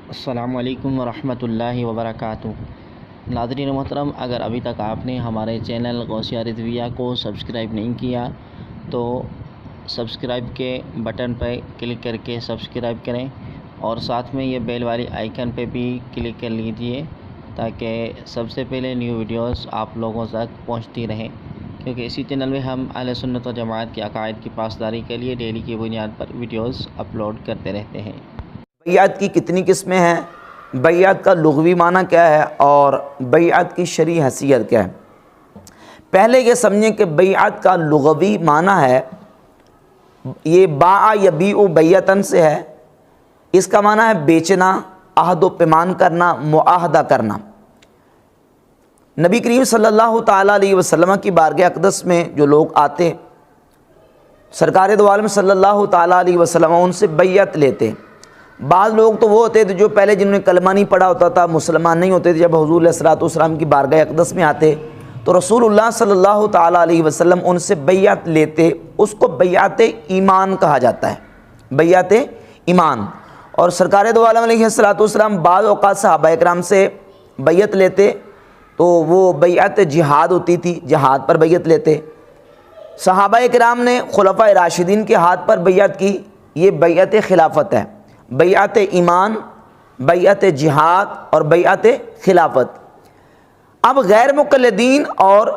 السلام علیکم ورحمۃ اللہ وبرکاتہ۔ ناظرین محترم، اگر ابھی تک آپ نے ہمارے چینل غوثیہ رضویہ کو سبسکرائب نہیں کیا تو سبسکرائب کے بٹن پہ کلک کر کے سبسکرائب کریں اور ساتھ میں یہ بیل والی آئیکن پہ بھی کلک کر لیجئے تاکہ سب سے پہلے نیو ویڈیوز آپ لوگوں تک پہنچتی رہیں، کیونکہ اسی چینل میں ہم اہل سنت و جماعت کے عقائد کی پاسداری کے لیے ڈیلی کی بنیاد پر ویڈیوز اپلوڈ کرتے رہتے ہیں۔ بیعت کی کتنی قسمیں ہیں، بیعت کا لغوی معنی کیا ہے اور بیعت کی شرعی حیثیت کیا ہے؟ پہلے یہ سمجھیں کہ بیعت کا لغوی معنی ہے، یہ باع یبیع بیعتن سے ہے۔ اس کا معنی ہے بیچنا، عہد و پیمان کرنا، معاہدہ کرنا۔ نبی کریم صلی اللہ تعالیٰ علیہ وسلم کی بارگاہ اقدس میں جو لوگ آتے، سرکار دو عالم صلی اللہ تعالیٰ علیہ وسلم ان سے بیعت لیتے۔ بعض لوگ تو وہ ہوتے تھے جو پہلے جنہوں نے کلمہ نہیں پڑھا ہوتا تھا، مسلمان نہیں ہوتے تھے، جب حضور علیہ الصلوۃ والسلام کی بارگاہ اقدس میں آتے تو رسول اللہ صلی اللہ تعالیٰ علیہ وسلم ان سے بیعت لیتے۔ اس کو بیعت ایمان کہا جاتا ہے، بیعت ایمان۔ اور سرکار دو عالم علیہ الصلوۃ والسلام بعض اوقات صحابہ کرام سے بیعت لیتے تو وہ بیعت جہاد ہوتی تھی، جہاد پر بیعت لیتے۔ صحابہ کرام نے خلفائے راشدین کے ہاتھ پر بیعت کی، یہ بیعت خلافت ہے۔ بیعت ایمان، بیعت جہاد اور بیعت خلافت۔ اب غیر مقلدین اور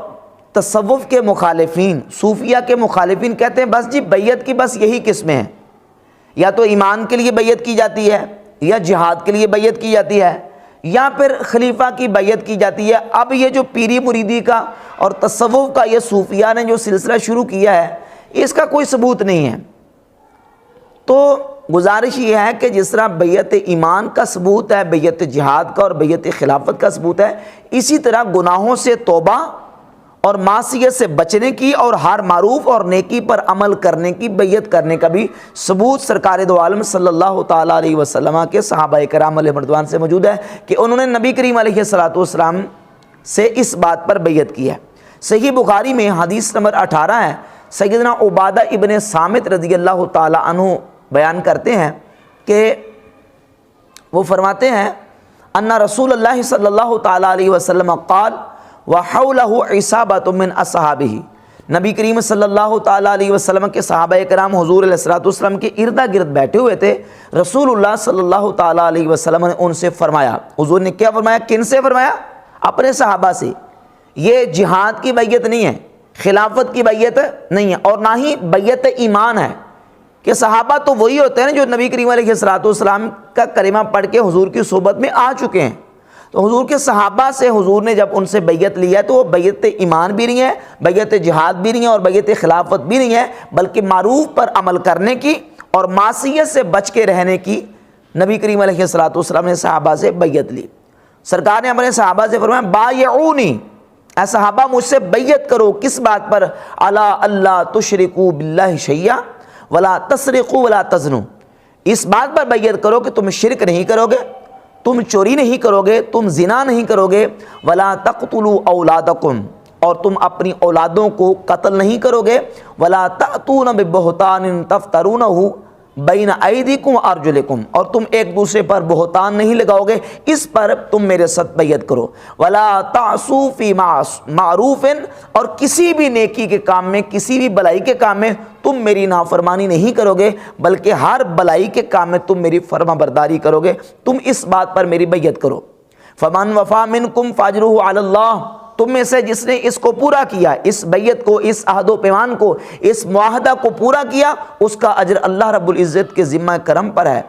تصوف کے مخالفین، صوفیہ کے مخالفین کہتے ہیں بس جی بیعت کی بس یہی قسمیں ہیں، یا تو ایمان کے لیے بیعت کی جاتی ہے، یا جہاد کے لیے بیعت کی جاتی ہے، یا پھر خلیفہ کی بیعت کی جاتی ہے۔ اب یہ جو پیری مریدی کا اور تصوف کا یہ صوفیہ نے جو سلسلہ شروع کیا ہے، اس کا کوئی ثبوت نہیں ہے۔ تو گزارش یہ ہے کہ جس طرح بیعت ایمان کا ثبوت ہے، بیعت جہاد کا اور بیعت خلافت کا ثبوت ہے، اسی طرح گناہوں سے توبہ اور معصیت سے بچنے کی اور ہر معروف اور نیکی پر عمل کرنے کی بیعت کرنے کا بھی ثبوت سرکار دو عالم صلی اللہ تعالیٰ علیہ وسلم کے صحابہ کرام علیہ رضوان سے موجود ہے کہ انہوں نے نبی کریم علیہ الصلوۃ والسلام سے اس بات پر بیعت کی ہے۔ صحیح بخاری میں حدیث نمبر 18 ہے، سیدنا عبادہ ابن صامت رضی اللہ تعالیٰ عنہ بیان کرتے ہیں کہ وہ فرماتے ہیں ان رسول اللہ صلی اللہ تعالیٰ علیہ وسلم قال وحولہ عصابۃ من اصحابہ، نبی کریم صلی اللہ تعالیٰ علیہ وسلم کے صحابہ کرام حضور علیہ الصلوۃ والسلام کے ارد گرد بیٹھے ہوئے تھے۔ رسول اللہ صلی اللہ تعالیٰ علیہ وسلم نے ان سے فرمایا، حضور نے کیا فرمایا؟ کن سے فرمایا؟ اپنے صحابہ سے۔ یہ جہاد کی بیعت نہیں ہے، خلافت کی بیعت نہیں ہے، اور نہ ہی بیعت ایمان ہے کہ صحابہ تو وہی ہوتے ہیں جو نبی کریم علیہ الصلوۃ والسلام کا کلمہ پڑھ کے حضور کی صحبت میں آ چکے ہیں۔ تو حضور کے صحابہ سے حضور نے جب ان سے بیعت لیا تو وہ بیعت ایمان بھی نہیں ہے، بیعت جہاد بھی نہیں ہے اور بیعت خلافت بھی نہیں ہے، بلکہ معروف پر عمل کرنے کی اور معصیت سے بچ کے رہنے کی نبی کریم علیہ الصلوۃ والسلام نے صحابہ سے بیعت لی۔ سرکار نے اپنے صحابہ سے فرمایا بایعونی، اے صحابہ مجھ سے بیعت کرو، کس بات پر؟ الا اللہ تشرکوا باللہ شیئا ولا تسرقوا ولا تزنوا، اس بات پر بیعت کرو کہ تم شرک نہیں کرو گے، تم چوری نہیں کرو گے، تم زنا نہیں کرو گے، ولا تقتلوا اولادکم، اور تم اپنی اولادوں کو قتل نہیں کرو گے، ولا تأتون ببہتان تفترونہ بین ایدیکم وارجلکم، اور تم ایک دوسرے پر بہتان نہیں لگاؤ گے، اس پر تم میرے ساتھ بیعت کرو، ولا تعصوا فی معروف، اور کسی بھی نیکی کے کام میں، کسی بھی بلائی کے کام میں تم میری نافرمانی نہیں کرو گے، بلکہ ہر بلائی کے کام میں تم میری فرما برداری کرو گے، تم اس بات پر میری بیعت کرو۔ فمن وفا منکم فاجرہ علی اللہ، تم میں سے جس نے اس کو پورا کیا، اس بیعت کو، اس عہد و پیمان کو، اس معاہدہ کو پورا کیا، اس کا اجر اللہ رب العزت کے ذمہ کرم پر ہے۔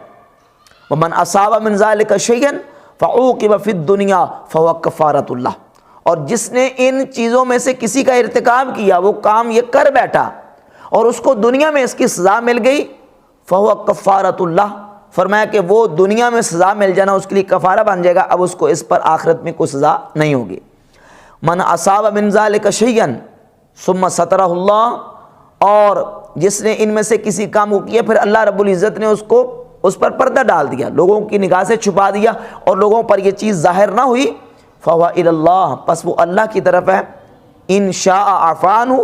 ومن اصاب من ذلک شیئا فعوقب فی الدنیا فهو کفارۃ اللہ، اور جس نے ان چیزوں میں سے کسی کا ارتکاب کیا، وہ کام یہ کر بیٹھا اور اس کو دنیا میں اس کی سزا مل گئی، فهو کفارۃ اللہ، فرمایا کہ وہ دنیا میں سزا مل جانا اس کے لیے کفارہ بن جائے گا، اب اس کو اس پر آخرت میں کوئی سزا نہیں ہوگی۔ من اصاب من ذلک شیئا ثم سترہ اللہ، اور جس نے ان میں سے کسی کام کو کیا پھر اللہ رب العزت نے اس پر پردہ ڈال دیا، لوگوں کی نگاہ سے چھپا دیا اور لوگوں پر یہ چیز ظاہر نہ ہوئی، فہو الی اللہ، پس وہ اللہ کی طرف ہے، ان شاء عفا عنہ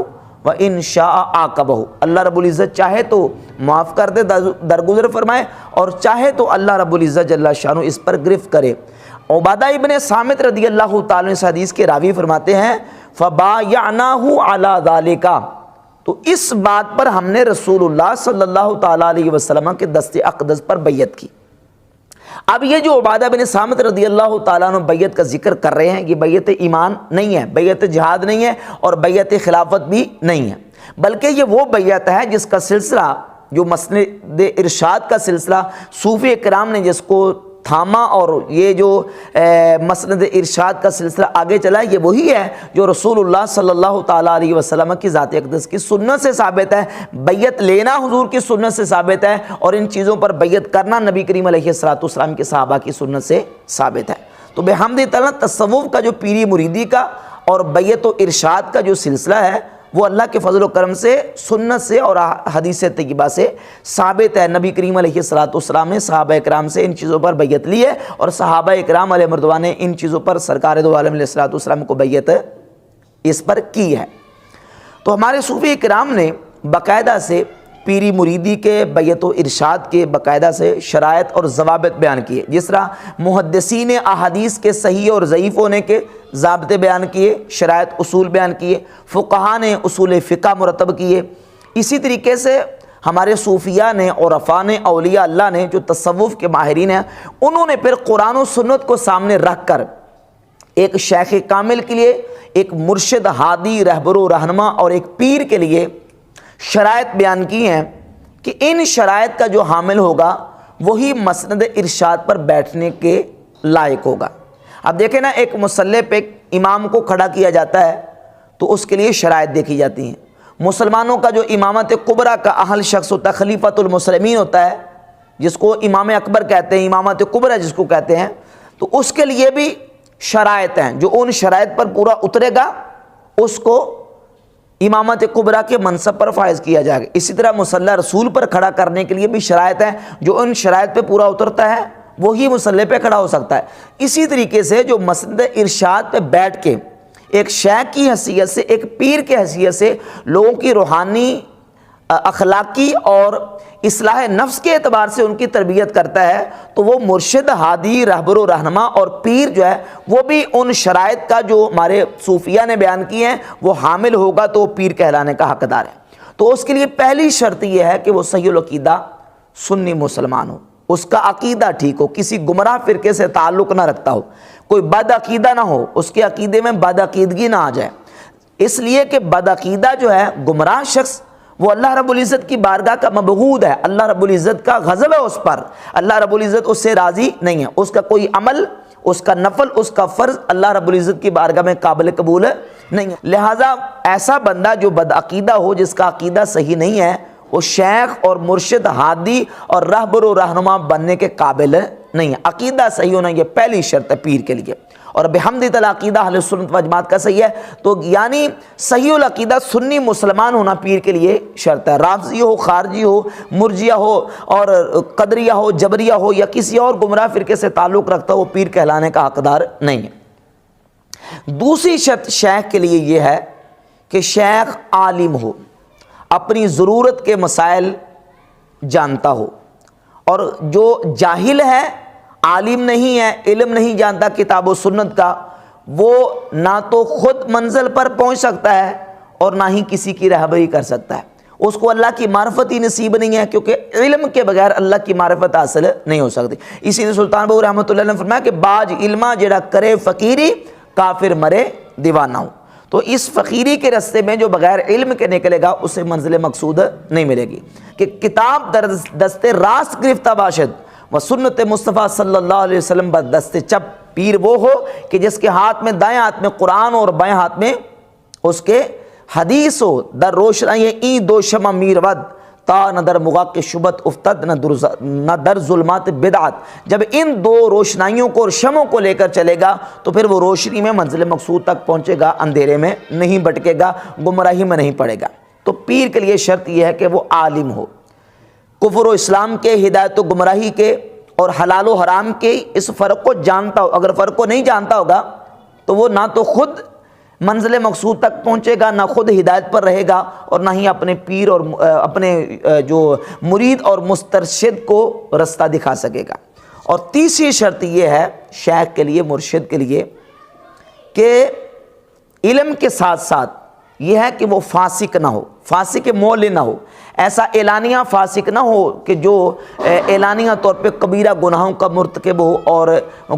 وَإِن شَاءَ عَاقَبَهُ، اللہ رب العزت چاہے تو معاف کر دے، درگزر فرمائے، اور چاہے تو اللہ رب العزت جل شانہ اس پر گرفت کرے۔ عبادہ ابن صامت رضی اللہ تعالیٰ عنہ حدیث کے راوی فرماتے ہیں فَبَايَعْنَاهُ عَلَى ذَلِكَ، تو اس بات پر ہم نے رسول اللہ صلی اللہ تعالیٰ علیہ وسلم کے دست اقدس پر بیعت کی۔ اب یہ جو عبادہ بن صامت رضی اللہ تعالیٰ عنہ بیعت کا ذکر کر رہے ہیں، یہ بیعت ایمان نہیں ہے، بیعت جہاد نہیں ہے، اور بیعت خلافت بھی نہیں ہے، بلکہ یہ وہ بیعت ہے جس کا سلسلہ، جو مسند ارشاد کا سلسلہ صوفی کرام نے جس کو تھاما، اور یہ جو مسند ارشاد کا سلسلہ آگے چلا ہے، یہ وہی ہے جو رسول اللہ صلی اللہ تعالیٰ علیہ وسلم کی ذات اقدس کی سنت سے ثابت ہے۔ بیعت لینا حضور کی سنت سے ثابت ہے، اور ان چیزوں پر بیعت کرنا نبی کریم علیہ السلام کے صحابہ کی سنت سے ثابت ہے۔ تو بحمد تعالیٰ تصوف کا جو پیری مریدی کا اور بیعت و ارشاد کا جو سلسلہ ہے، وہ اللہ کے فضل و کرم سے، سنت سے اور حدیث طیبہ سے ثابت ہے۔ نبی کریم علیہ السلام نے صحابہ اکرام سے ان چیزوں پر بیعت لی ہے، اور صحابہ اکرام علیہ مردوان نے ان چیزوں پر سرکار دو عالم علیہ السلام کو بیعت اس پر کی ہے۔ تو ہمارے صوفی اکرام نے باقاعدہ سے پیری مریدی کے، بیعت و ارشاد کے باقاعدہ سے شرائط اور ضوابط بیان کیے، جس طرح محدثین احادیث کے صحیح اور ضعیف ہونے کے ضابطے بیان کیے، شرائط اصول بیان کیے، فقہا نے اصول فقہ مرتب کیے۔ اسی طریقے سے ہمارے صوفیاء نے، عرفاء نے، اولیاء اللہ نے، جو تصوف کے ماہرین ہیں، انہوں نے پھر قرآن و سنت کو سامنے رکھ کر ایک شیخ کامل کے لیے، ایک مرشد ہادی رہبر و رہنما اور ایک پیر کے لیے شرائط بیان کی ہیں کہ ان شرائط کا جو حامل ہوگا وہی مسند ارشاد پر بیٹھنے کے لائق ہوگا۔ اب دیکھیں نا، ایک مصلی پہ امام کو کھڑا کیا جاتا ہے تو اس کے لیے شرائط دیکھی جاتی ہیں۔ مسلمانوں کا جو امامت کبریٰ کا اہل شخص ہوتا ہے، خلیفۃ المسلمین ہوتا ہے، جس کو امام اکبر کہتے ہیں، امامت کبریٰ جس کو کہتے ہیں، تو اس کے لیے بھی شرائط ہیں۔ جو ان شرائط پر پورا اترے گا اس کو امامت کبریٰ کے منصب پر فائز کیا جائے گا۔ اسی طرح مصلی رسول پر کھڑا کرنے کے لیے بھی شرائط ہیں، جو ان شرائط پہ پورا اترتا ہے وہی مصلی پہ کھڑا ہو سکتا ہے۔ اسی طریقے سے جو مسند ارشاد پہ بیٹھ کے ایک شیخ کی حیثیت سے، ایک پیر کی حیثیت سے لوگوں کی روحانی، اخلاقی اور اصلاح نفس کے اعتبار سے ان کی تربیت کرتا ہے، تو وہ مرشد ہادی رہبر و رہنما اور پیر جو ہے وہ بھی ان شرائط کا جو ہمارے صوفیہ نے بیان کی ہیں وہ حامل ہوگا تو وہ پیر کہلانے کا حقدار ہے۔ تو اس کے لیے پہلی شرط یہ ہے کہ وہ صحیح العقیدہ سنی مسلمان ہو، اس کا عقیدہ ٹھیک ہو، کسی گمراہ فرقے سے تعلق نہ رکھتا ہو، کوئی بد عقیدہ نہ ہو، اس کے عقیدے میں بد عقیدگی نہ آ جائے۔ اس لیے کہ بد عقیدہ جو ہے، گمراہ شخص، وہ اللہ رب العزت کی بارگاہ کا مبغوض ہے، اللہ رب العزت کا غضب ہے اس پر، اللہ رب العزت اس سے راضی نہیں ہے، اس کا کوئی عمل، اس کا نفل، اس کا فرض اللہ رب العزت کی بارگاہ میں قابل قبول نہیں ہے۔ لہٰذا ایسا بندہ جو بد عقیدہ ہو، جس کا عقیدہ صحیح نہیں ہے، وہ شیخ اور مرشد ہادی اور رہبر و رہنما بننے کے قابل نہیں ہے۔ عقیدہ صحیح ہونا یہ پہلی شرط ہے پیر کے لیے، اور بحمد تعالیٰ عقیدہ اہل سنت و جماعت کا صحیح ہے، تو یعنی صحیح العقیدہ سنی مسلمان ہونا پیر کے لیے شرط ہے۔ رافضی ہو، خارجی ہو، مرجیہ ہو اور قدریہ ہو، جبریہ ہو، یا کسی اور گمراہ فرقے سے تعلق رکھتا ہو، وہ پیر کہلانے کا حقدار نہیں ہے۔ دوسری شرط شیخ کے لیے یہ ہے کہ شیخ عالم ہو، اپنی ضرورت کے مسائل جانتا ہو، اور جو جاہل ہے، عالم نہیں ہے، علم نہیں جانتا کتاب و سنت کا، وہ نہ تو خود منزل پر پہنچ سکتا ہے اور نہ ہی کسی کی رہبری کر سکتا ہے۔ اس کو اللہ کی معرفت ہی نصیب نہیں ہے، کیونکہ علم کے بغیر اللہ کی معرفت حاصل نہیں ہو سکتی۔ اسی لیے سلطان بہو رحمۃ اللہ نے فرمایا کہ باج علمہ جڑا کرے فقیری، کافر مرے دیوانہ ہو۔ تو اس فقیری کے رستے میں جو بغیر علم کے نکلے گا اسے منزل مقصود نہیں ملے گی، کہ کتاب در دست راست گرفتہ باشد و سنت مصطفیٰ صلی اللہ علیہ وسلم بدست چپ۔ پیر وہ ہو کہ جس کے ہاتھ میں، دائیں ہاتھ میں قرآن اور بائیں ہاتھ میں اس کے حدیث ہو۔ در روشنائی این دو شمع میر ود تا نہ در مغاق شبت افتد نہ در ظلمات بدعت۔ جب ان دو روشنائیوں کو اور شمعوں کو لے کر چلے گا تو پھر وہ روشنی میں منزل مقصود تک پہنچے گا، اندھیرے میں نہیں بھٹکے گا، گمراہی میں نہیں پڑے گا۔ تو پیر کے لیے شرط یہ ہے کہ وہ عالم ہو، کفر و اسلام کے، ہدایت و گمراہی کے اور حلال و حرام کے اس فرق کو جانتا ہو۔ اگر فرق کو نہیں جانتا ہوگا تو وہ نہ تو خود منزل مقصود تک پہنچے گا، نہ خود ہدایت پر رہے گا اور نہ ہی اپنے پیر اور اپنے جو مرید اور مسترشد کو رستہ دکھا سکے گا۔ اور تیسری شرط یہ ہے شیخ کے لیے، مرشد کے لیے، کہ علم کے ساتھ ساتھ یہ ہے کہ وہ فاسق نہ ہو، فاسق مول نہ ہو، ایسا اعلانیہ فاسق نہ ہو کہ جو اعلانیہ طور پہ کبیرہ گناہوں کا مرتکب ہو اور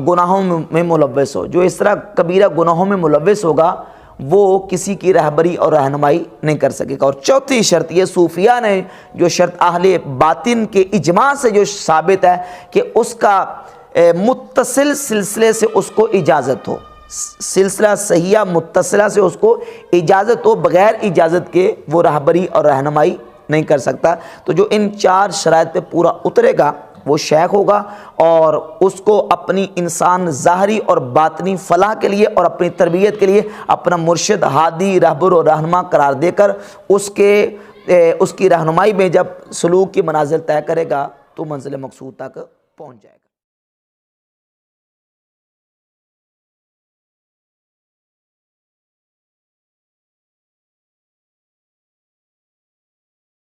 گناہوں میں ملوث ہو۔ جو اس طرح کبیرہ گناہوں میں ملوث ہوگا وہ کسی کی رہبری اور رہنمائی نہیں کر سکے گا۔ اور چوتھی شرط یہ صوفیہ نے جو شرط اہل باطن کے اجماع سے جو ثابت ہے کہ اس کا متصل سلسلے سے اس کو اجازت ہو، سلسلہ صحیحہ متصلہ سے اس کو اجازت ہو، بغیر اجازت کے وہ رہبری اور رہنمائی نہیں کر سکتا۔ تو جو ان 4 شرائط پہ پورا اترے گا وہ شیخ ہوگا، اور اس کو اپنی انسان ظاہری اور باطنی فلاح کے لیے اور اپنی تربیت کے لیے اپنا مرشد، ہادی، رہبر اور رہنما قرار دے کر اس کی رہنمائی میں جب سلوک کی منازل طے کرے گا تو منزل مقصود تک پہنچ جائے گا۔